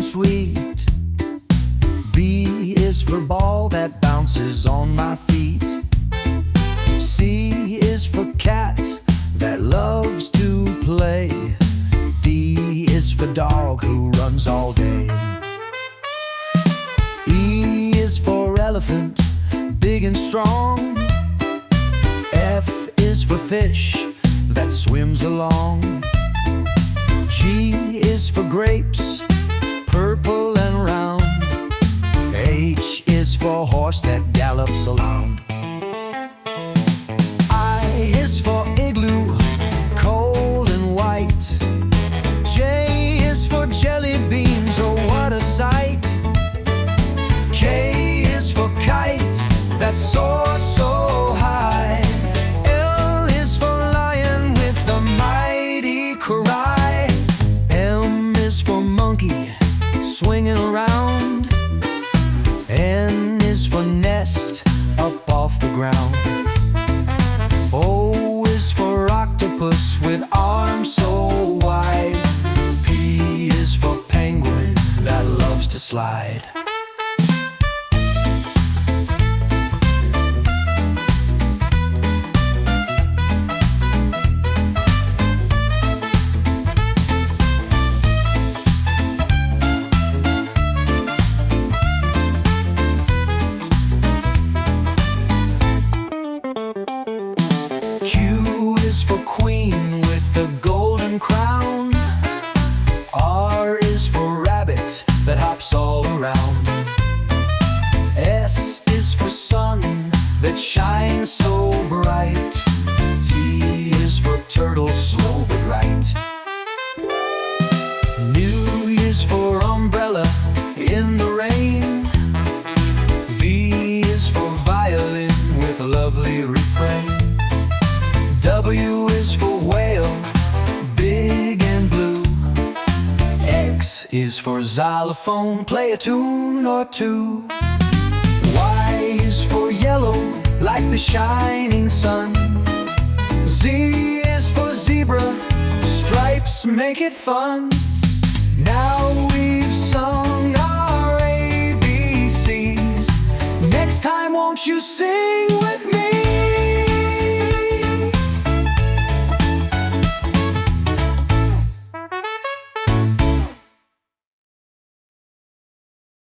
and sweet. B is for ball that bounces on my feet. C is for cat that loves to play. D is for dog who runs all day. E is for elephant, big and strong. F is for fish that swims along. G is for grapes, purple and round. H is for horse that gallops along. I is for igloo, cold and white. J is for jelly beans, oh what a sight. K is for kite that soars so high. L is for lion with a mighty cry. M is for monkey swinging around. N is for nest up off the ground. O is for octopus with arms so wide. P is for penguin that loves to slide. Q is for queen with the golden crown. R is for rabbit that hops all around. S is for sun that shines so bright. T is for turtle, slow but right. U is for umbrella in the rain. V is for violin with a lovely refrain. W is for whale, big and blue. X is for xylophone, play a tune or two. Y is for yellow, like the shining sun. Z is for zebra, stripes make it fun. Now we've sung our ABCs. Next time won't you sing?